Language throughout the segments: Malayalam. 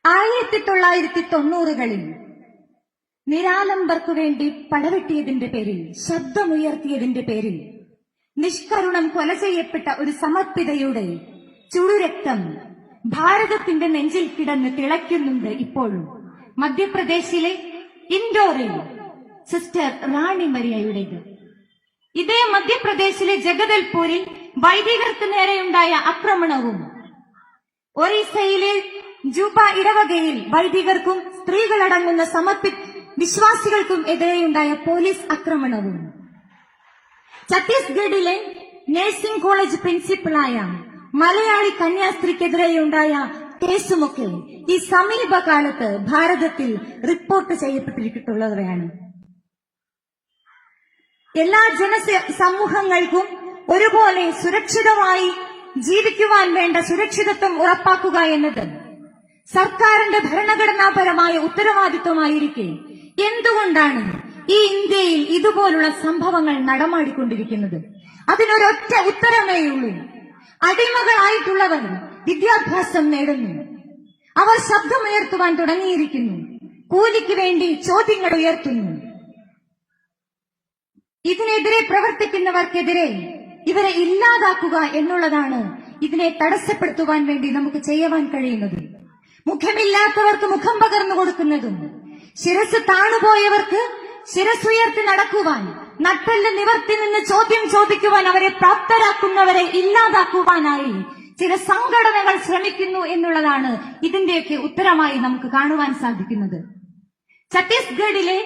1990-കളിൽ നിരാലംബർക്കു വേണ്ടി പടവെട്ടിയതിന്റെ പേരിൽ, ശബ്ദമുയർത്തിയതിന്റെ പേരിൽ നിഷ്കരുണം കൊല ചെയ്യപ്പെട്ട ഒരു സമർപ്പിതയുടെ ചുടുരക്തം ഭാരതത്തിന്റെ നെഞ്ചിൽ കിടന്ന് തിളയ്ക്കുന്നുണ്ട് ഇപ്പോഴും. മധ്യപ്രദേശിലെ ഇൻഡോറിൽ സിസ്റ്റർ റാണി മരിയയുടേത്. ഇതേ മധ്യപ്രദേശിലെ ജഗദൽപൂരിൽ വൈദികർക്ക് നേരെയുണ്ടായ ആക്രമണവും, ഒറീസയിലെ ജൂബ ഇടവകയിൽ വൈദികർക്കും സ്ത്രീകളടങ്ങുന്ന വിശ്വാസികൾക്കും എതിരെയുണ്ടായ പോലീസ് ആക്രമണവും, ഛത്തീസ്ഗഡിലെ നഴ്സിംഗ് കോളേജ് പ്രിൻസിപ്പളായ മലയാളി കന്യാസ്ത്രീക്കെതിരെയുണ്ടായ കേസുമൊക്കെ ഈ സമീപകാലത്ത് ഭാരതത്തിൽ റിപ്പോർട്ട് ചെയ്യപ്പെട്ടിട്ടുള്ളവയാണ്. എല്ലാ സമൂഹങ്ങൾക്കും ഒരുപോലെ സുരക്ഷിതമായി ജീവിക്കുവാൻ വേണ്ട സുരക്ഷിതത്വം ഉറപ്പാക്കുക എന്നത് സർക്കാരിന്റെ ഭരണഘടനാപരമായ ഉത്തരവാദിത്വമായിരിക്കെ എന്തുകൊണ്ടാണ് ഈ ഇന്ത്യയിൽ ഇതുപോലുള്ള സംഭവങ്ങൾ നടമാടിക്കൊണ്ടിരിക്കുന്നത്? അതിനൊരൊറ്റ ഉത്തരമേയുള്ളൂ. അടിമകളായിട്ടുള്ളവർ വിദ്യാഭ്യാസം നേടുന്നു, അവർ ശബ്ദമുയർത്തുവാൻ തുടങ്ങിയിരിക്കുന്നു, കൂലിക്ക് വേണ്ടി ചോദ്യങ്ങൾ ഉയർത്തുന്നു. ഇതിനെതിരെ പ്രവർത്തിക്കുന്നവർക്കെതിരെ ഇവരെ ഇല്ലാതാക്കുക എന്നുള്ളതാണ് ഇതിനെ തടസ്സപ്പെടുത്തുവാൻ വേണ്ടി നമുക്ക് ചെയ്യുവാൻ കഴിയുന്നത്. മുഖമില്ലാത്തവർക്ക് മുഖം പകർന്നു കൊടുക്കുന്നതും, ശിരസ് താണുപോയവർക്ക് ശിരസുയർത്തി നടക്കുവാൻ, നട്ടെല്ല് നിവർത്തി നിന്ന് ചോദ്യം ചോദിക്കുവാൻ അവരെ പ്രാപ്തരാക്കുന്നവരെ ഇല്ലാതാക്കുവാനായി ചില സംഘടനകൾ ശ്രമിക്കുന്നു എന്നുള്ളതാണ് ഇതിന്റെയൊക്കെ ഉത്തരമായി നമുക്ക് കാണുവാൻ സാധിക്കുന്നത്. ഛത്തീസ്ഗഡിലെ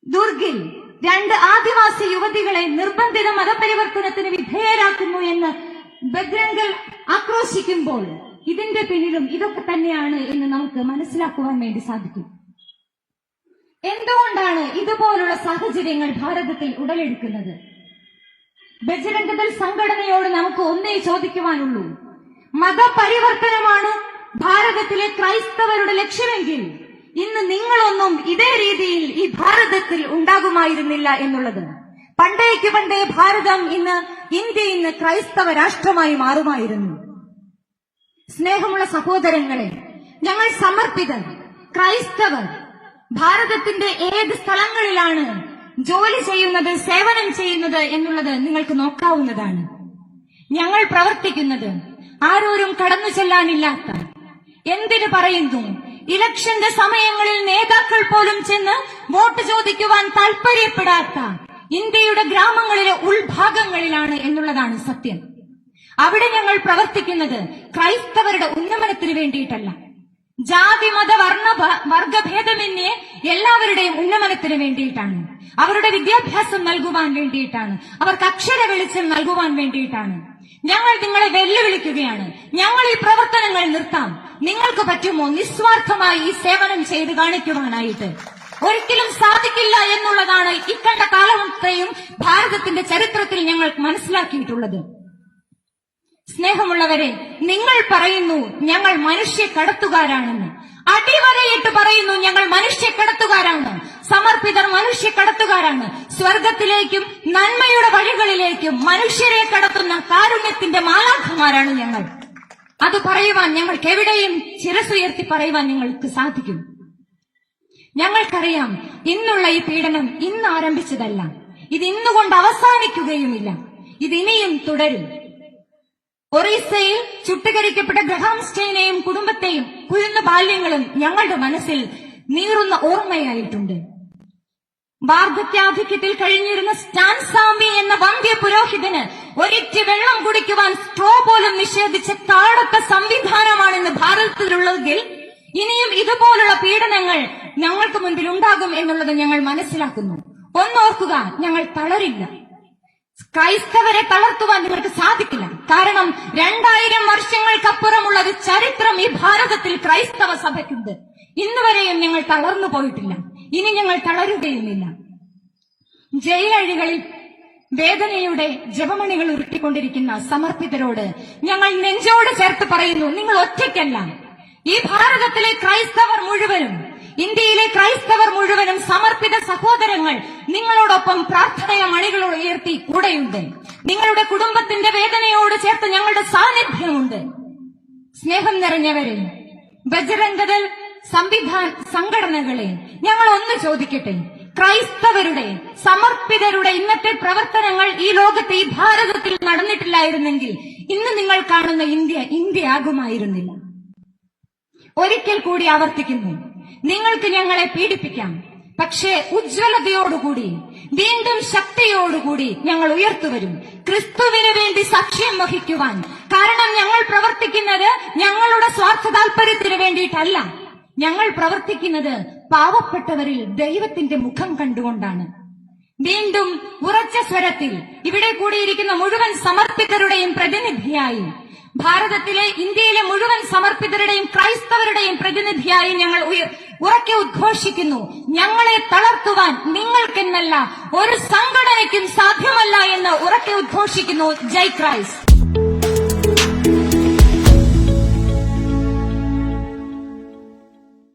ദുർഗിൽ 2 ആദിവാസി യുവതികളെ നിർബന്ധിത മതപരിവർത്തനത്തിന് വിധേയരാക്കുന്നു എന്ന് ബജ്രംഗൽ ആക്രോശിക്കുമ്പോൾ ഇതിന്റെ പിന്നിലും ഇതൊക്കെ തന്നെയാണ് എന്ന് നമുക്ക് മനസ്സിലാക്കുവാൻ വേണ്ടി സാധിക്കും. എന്തുകൊണ്ടാണ് ഇതുപോലുള്ള സാഹചര്യങ്ങൾ ഭാരതത്തിൽ ഉടലെടുക്കുന്നത്? ബജ്രംഗദൾ സംഘടനയോട് നമുക്ക് ഒന്നേ ചോദിക്കുവാനുള്ളൂ. മതപരിവർത്തനമാണ് ഭാരതത്തിലെ ക്രൈസ്തവരുടെ ലക്ഷ്യമെങ്കിൽ ഇന്ന് നിങ്ങളൊന്നും ഇതേ രീതിയിൽ ഈ ഭാരതത്തിൽ ഉണ്ടാകുമായിരുന്നില്ല എന്നുള്ളത്. പണ്ടേ ഭാരതം ഇന്ത്യ ഇന്ന് ക്രൈസ്തവ രാഷ്ട്രമായി മാറുമായിരുന്നു. സ്നേഹമുള്ള സഹോദരങ്ങളെ, ഞങ്ങൾ സമർപ്പിതർ ക്രൈസ്തവർ ഭാരതത്തിന്റെ ഏത് സ്ഥലങ്ങളിലാണ് ജോലി ചെയ്യുന്നത്, സേവനം ചെയ്യുന്നത് എന്നുള്ളത് നിങ്ങൾക്ക് നോക്കാവുന്നതാണ്. ഞങ്ങൾ പ്രവർത്തിക്കുന്നത് ആരോരും കടന്നു ചെല്ലാനില്ലാത്ത, എന്തിനു പറയുന്നു, ഇലക്ഷന്റെ സമയങ്ങളിൽ നേതാക്കൾ പോലും ചെന്ന് വോട്ട് ചോദിക്കുവാൻ താൽപര്യപ്പെടാത്ത ഇന്ത്യയുടെ ഗ്രാമങ്ങളിലെ ഉൾഭാഗങ്ങളിലാണ് എന്നുള്ളതാണ് സത്യം. അവിടെ ഞങ്ങൾ പ്രവർത്തിക്കുന്നത് ക്രൈസ്തവരുടെ ഉന്നമനത്തിന് വേണ്ടിയിട്ടല്ല, ജാതി മത വർഗഭേദമന്യേ എല്ലാവരുടെയും ഉന്നമനത്തിന് വേണ്ടിയിട്ടാണ്, അവരുടെ വിദ്യാഭ്യാസം നൽകുവാൻ വേണ്ടിയിട്ടാണ്, അവർക്ക് അക്ഷര വെളിച്ചം നൽകുവാൻ വേണ്ടിയിട്ടാണ്. ഞങ്ങൾ നിങ്ങളെ വെല്ലുവിളിക്കുകയാണ്. ഞങ്ങൾ ഈ പ്രവർത്തനങ്ങൾ നിർത്താം, നിങ്ങൾക്ക് പറ്റുമോ നിസ്വാർത്ഥമായി ഈ സേവനം ചെയ്ത് കാണിക്കുവാനായിട്ട്? ഒരിക്കലും സാധിക്കില്ല എന്നുള്ളതാണ് ഇക്കണ്ട കാലത്തെയും ഭാരതത്തിന്റെ ചരിത്രത്തിൽ ഞങ്ങൾ മനസ്സിലാക്കിയിട്ടുള്ളത്. സ്നേഹമുള്ളവരെ, നിങ്ങൾ പറയുന്നു ഞങ്ങൾ മനുഷ്യ കടത്തുകാരാണെന്ന്, അടിവരയിട്ട് പറയുന്നു ഞങ്ങൾ മനുഷ്യ കടത്തുകാരാണ്, സമർപ്പിതർ മനുഷ്യ കടത്തുകാരാണ്. സ്വർഗത്തിലേക്കും നന്മയുടെ വഴികളിലേക്കും മനുഷ്യരെ കടത്തുന്ന കാരുണ്യത്തിന്റെ മാലാഖമാരാണ് ഞങ്ങൾ. അത് പറയുവാൻ ഞങ്ങൾക്ക് എവിടെയും ശിരസുയർത്തി പറയുവാൻ ഞങ്ങൾക്ക് സാധിക്കും. ഞങ്ങൾക്കറിയാം ഇന്നുള്ള ഈ പീഡനം ഇന്ന് ആരംഭിച്ചതല്ല, ഇത് ഇന്നുകൊണ്ട് അവസാനിക്കുകയുമില്ല, ഇതിനിയും തുടരും. ഒറീസയിൽ ചുട്ടുകരിക്കപ്പെട്ട ഗ്രഹാം സ്റ്റെയിനെയും കുടുംബത്തെയും കുരുന്ന ബാല്യങ്ങളും ഞങ്ങളുടെ മനസ്സിൽ നീറുന്ന ഓർമ്മയായിട്ടുണ്ട്. വാർദ്ധക്യാധിക്യത്തിൽ കഴിഞ്ഞിരുന്ന സ്റ്റാൻ സ്വാമി എന്ന വന്ധ്യ പുരോഹിതന് ഒരിറ്റ് വെള്ളം കുടിക്കുവാൻ സ്ട്രോ പോലും നിഷേധിച്ച താഴത്തെ സംവിധാനമാണിന്ന് ഭാരതത്തിലുള്ളതെങ്കിൽ ഇനിയും ഇതുപോലുള്ള പീഡനങ്ങൾ ഞങ്ങൾക്ക് മുൻപിൽ ഉണ്ടാകും എന്നുള്ളത് ഞങ്ങൾ മനസ്സിലാക്കുന്നു. ഒന്നോർക്കുക, ഞങ്ങൾ തളരില്ല. ക്രൈസ്തവരെ തളർത്തുവാൻ നിങ്ങൾക്ക് സാധിക്കില്ല. കാരണം 2000 വർഷങ്ങൾക്കപ്പുറമുള്ള ഒരു ചരിത്രം ഈ ഭാരതത്തിൽ ക്രൈസ്തവ സഭയ്ക്കുണ്ട്. ഇന്നുവരെയും ഞങ്ങൾ തളർന്നു പോയിട്ടില്ല, ഇനി ഞങ്ങൾ തളരുകയുമില്ല. ജയിലഴികളിൽ വേദനയുടെ ജപമണികൾ ഉരുട്ടിക്കൊണ്ടിരിക്കുന്ന സമർപ്പിതരോട് ഞങ്ങൾ നെഞ്ചോട് ചേർത്ത് പറയുന്നു, നിങ്ങൾ ഒറ്റയ്ക്കല്ല. ഈ ഭാരതത്തിലെ ക്രൈസ്തവർ മുഴുവനും, ഇന്ത്യയിലെ ക്രൈസ്തവർ മുഴുവനും സമർപ്പിത സഹോദരങ്ങൾ നിങ്ങളോടൊപ്പം പ്രാർത്ഥനയ മണികൾ ഉയർത്തി കൂടെയുണ്ട്. നിങ്ങളുടെ കുടുംബത്തിന്റെ വേദനയോട് ചേർത്ത് ഞങ്ങളുടെ സാന്നിധ്യമുണ്ട്. സ്നേഹം നിറഞ്ഞവരെ, ബജരംഗദൾ സംഘടനകളെ ഞങ്ങൾ ഒന്ന് ചോദിക്കട്ടെ. ക്രൈസ്തവരുടെ സമർപ്പിതരുടെ ഇന്നത്തെ പ്രവർത്തനങ്ങൾ ഈ ലോകത്ത്, ഈ ഭാരതത്തിൽ നടന്നിട്ടില്ലായിരുന്നെങ്കിൽ ഇന്ന് നിങ്ങൾ കാണുന്ന ഇന്ത്യ ആകുമായിരുന്നില്ല. ഒരിക്കൽ കൂടി ആവർത്തിക്കുന്നു, നിങ്ങൾക്ക് ഞങ്ങളെ പീഡിപ്പിക്കാം, പക്ഷേ ഉജ്ജ്വലതയോടുകൂടി വീണ്ടും ശക്തിയോടുകൂടി ഞങ്ങൾ ഉയർത്തുവരും, ക്രിസ്തുവിന് വേണ്ടി സാക്ഷ്യം വഹിക്കുവാൻ. കാരണം ഞങ്ങൾ പ്രവർത്തിക്കുന്നത് ഞങ്ങളുടെ സ്വാർത്ഥ താല്പര്യത്തിന് വേണ്ടിയിട്ടല്ല. ഞങ്ങൾ പ്രവർത്തിക്കുന്നത് പാവപ്പെട്ടവരിൽ ദൈവത്തിന്റെ മുഖം കണ്ടുകൊണ്ടാണ്. വീണ്ടും ഉറച്ച സ്വരത്തിൽ ഇവിടെ കൂടിയിരിക്കുന്ന മുഴുവൻ സമർപ്പിതരുടെയും പ്രതിനിധിയായി, ഭാരതത്തിലെ ഇന്ത്യയിലെ മുഴുവൻ സമർപ്പിതരുടെയും ക്രൈസ്തവരുടെയും പ്രതിനിധിയായി ഞങ്ങൾ ഉറക്കെ ഉദ്ഘോഷിക്കുന്നു, ഞങ്ങളെ തളർത്തുവാൻ നിങ്ങൾക്കെന്നല്ല ഒരു സംഘടനയ്ക്കും സാധ്യമല്ല എന്ന് ഉറക്കെ ഉദ്ഘോഷിക്കുന്നു. ജയ് ക്രൈസ്റ്റ്.